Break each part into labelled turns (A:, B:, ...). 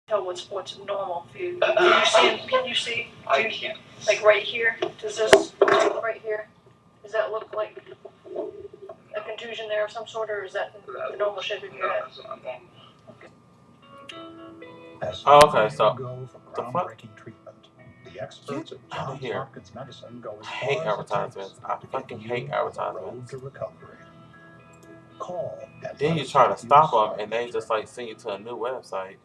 A: tell what's normal for you. Can you see? Can you see?
B: I can't.
A: Like right here? Does this right here? Does that look like a contusion there of some sort, or is that the normal shape of your head?
B: That's not normal.
C: Oh, okay, so the fuck? Get out of here. I hate advertisements. I fucking hate advertisements. Then you try to stop them and they just like send you to a new website.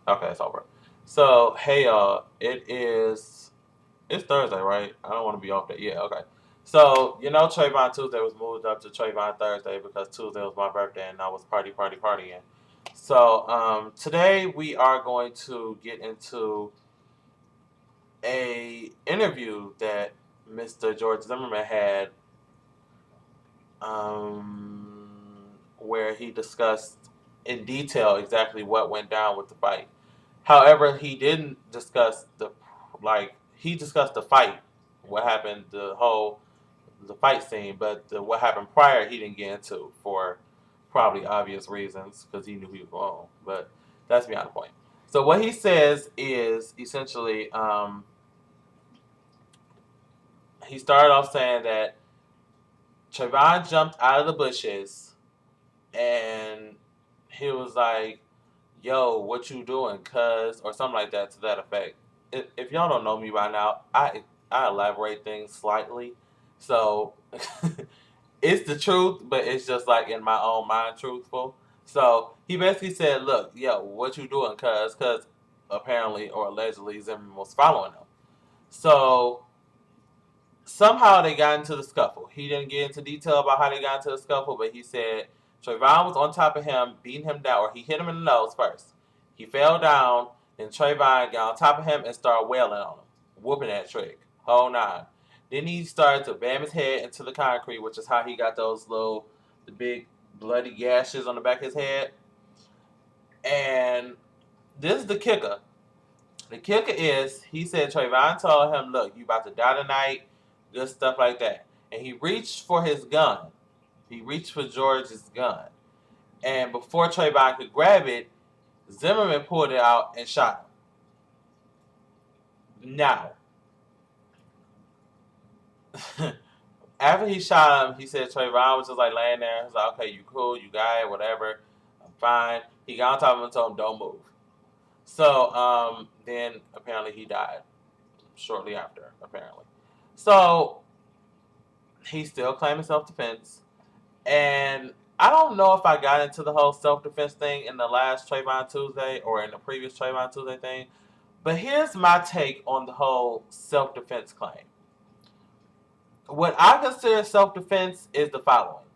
C: Okay, it's over. So, hey y'all, it's Thursday, right? I don't want to be off that. Yeah, okay. So, Trayvon Tuesday was moved up to Trayvon Thursday because Tuesday was my birthday and I was partying. So, today we are going to get into a interview that Mr. George Zimmerman had, where he discussed in detail exactly what went down with the fight. However, he didn't discuss he discussed the fight, what happened, the fight scene, but what happened prior he didn't get into for probably obvious reasons because he knew he was wrong. But that's beyond the point. So what he says is essentially, he started off saying that Trayvon jumped out of the bushes and he was like, "Yo, what you doing, cuz?" or something like that to that effect. If y'all don't know me by now, I elaborate things slightly, so it's the truth, but it's just like in my own mind, truthful. So he basically said, "Look, yo, what you doing, cuz?" Because apparently or allegedly Zimmerman was following him. So somehow they got into the scuffle. He didn't get into detail about how they got into the scuffle, but he said Trayvon was on top of him, beating him down, or he hit him in the nose first. He fell down, and Trayvon got on top of him and started wailing on him, whooping that trick, whole nine. Then he started to bam his head into the concrete, which is how he got the big bloody gashes on the back of his head. And this is the kicker. The kicker is, he said Trayvon told him, "Look, you about to die tonight," good stuff like that. And he reached for his gun. He reached for George's gun. And before Trayvon could grab it, Zimmerman pulled it out and shot him. Now, after he shot him, he said Trayvon was just like laying there. He was like, "Okay, you cool, you got it, whatever. I'm fine." He got on top of him and told him, "Don't move." So then apparently he died shortly after, apparently. So he's still claiming self-defense. And I don't know if I got into the whole self-defense thing in the last Trayvon Tuesday or in the previous Trayvon Tuesday thing. But here's my take on the whole self-defense claim. What I consider self-defense is the following.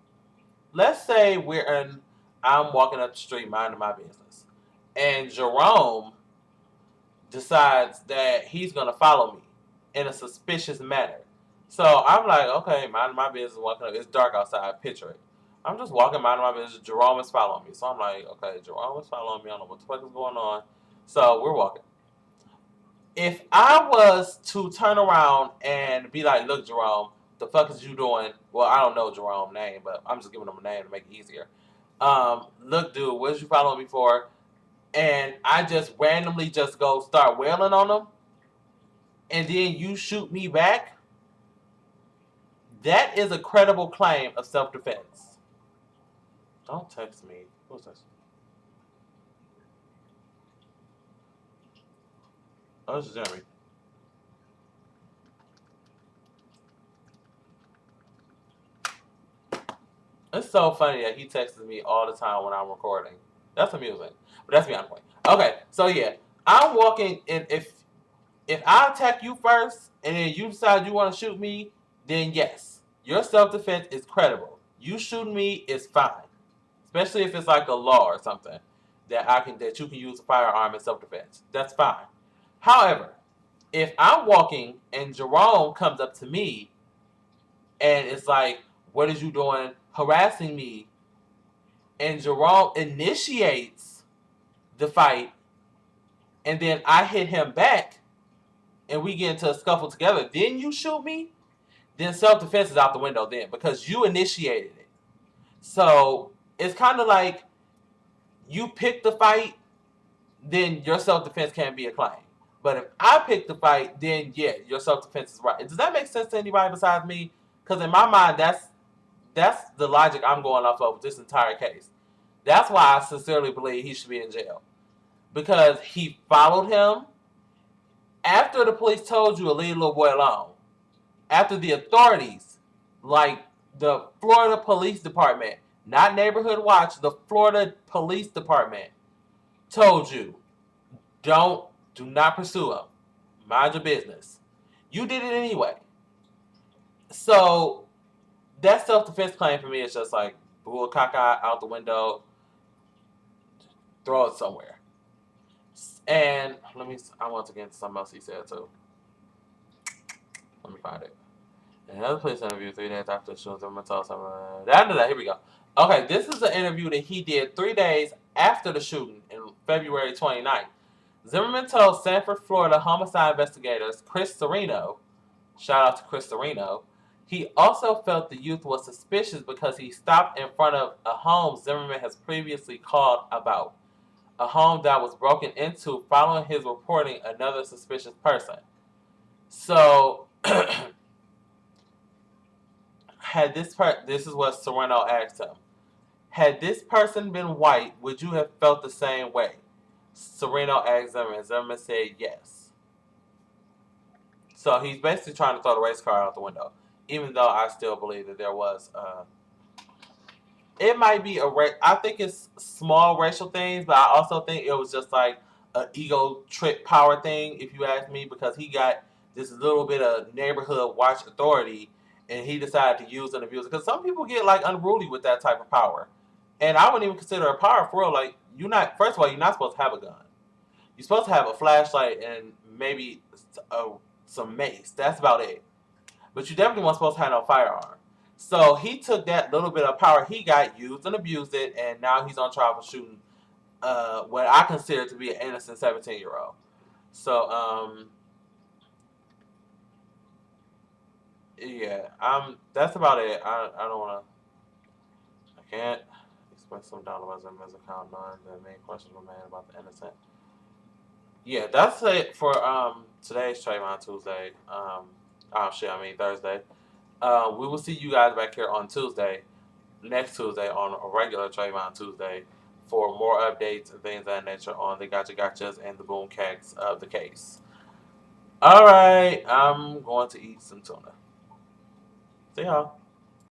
C: Let's say I'm walking up the street minding my business. And Jerome decides that he's going to follow me in a suspicious manner. So I'm like, okay, minding my business, walking up. It's dark outside, picture it. I'm just walking minding my business. Jerome is following me. So I'm like, okay, Jerome is following me. I don't know what the fuck is going on. So we're walking. If I was to turn around and be like, "Look, Jerome, the fuck is you doing?" Well, I don't know Jerome's name, but I'm just giving him a name to make it easier. Look, dude, what did you following me for? And I just randomly just go start wailing on him, and then you shoot me back, that is a credible claim of self-defense. Don't text me. Who's this? Oh, this is Jeremy. It's so funny that he texts me all the time when I'm recording. That's amusing. But that's beyond the point. Okay, so yeah. I'm walking, and if I attack you first and then you decide you want to shoot me, then yes, your self-defense is credible. You shooting me is fine. Especially if it's like a law or something that you can use a firearm in self-defense. That's fine. However, if I'm walking and Jerome comes up to me and it's like, "What is you doing harassing me?" and Jerome initiates the fight and then I hit him back and we get into a scuffle together, then you shoot me, then self-defense is out the window then because you initiated it. So it's kind of like you picked the fight then your self-defense can't be a claim. But if I pick the fight, then yeah, your self-defense is right. Does that make sense to anybody besides me? Because in my mind, that's the logic I'm going off of this entire case. That's why I sincerely believe he should be in jail. Because he followed him after the police told you to leave the little boy alone. After the authorities, like the Florida Police Department, not Neighborhood Watch, the Florida Police Department told you, do not pursue him. Mind your business. You did it anyway. So that self-defense claim for me is just like bull caca out the window, throw it somewhere. And I want to get into something else he said too. Let me find it. In another police interview 3 days after the shooting, Zimmerman told someone. Here we go. Okay, this is an interview that he did 3 days after the shooting in February 29th. Zimmerman told Sanford, Florida homicide investigators Chris Sereno, shout out to Chris Sereno, he also felt the youth was suspicious because he stopped in front of a home Zimmerman has previously called about. A home that was broken into following his reporting another suspicious person. So, this is what Sereno asked him. Had this person been white, would you have felt the same way? Sereno asked Zimmerman. Zimmerman said yes. So he's basically trying to throw the race car out the window. Even though I still believe that there was it might be I think it's small racial things, but I also think it was just like an ego trip power thing, if you ask me, because he got this little bit of neighborhood watch authority and he decided to use and abuse it. Because some people get like unruly with that type of power. And I wouldn't even consider it power for real. Like, first of all, you're not supposed to have a gun. You're supposed to have a flashlight and maybe some mace. That's about it. But you definitely weren't supposed to have no firearm. So he took that little bit of power he got, used and abused it, and now he's on trial for shooting what I consider to be an innocent 17-year-old. So, yeah, that's about it. I don't want to, I can't express some doubt about Zimmerman's account knowing the main questions were made about the innocent. Yeah, that's it for today's Trayvon Tuesday. Thursday. We will see you guys back here on Tuesday, next Tuesday, on a regular Trayvon Tuesday for more updates and things of that nature on the gotchas and the boom cacks of the case. All right, I'm going to eat some tuna. See y'all.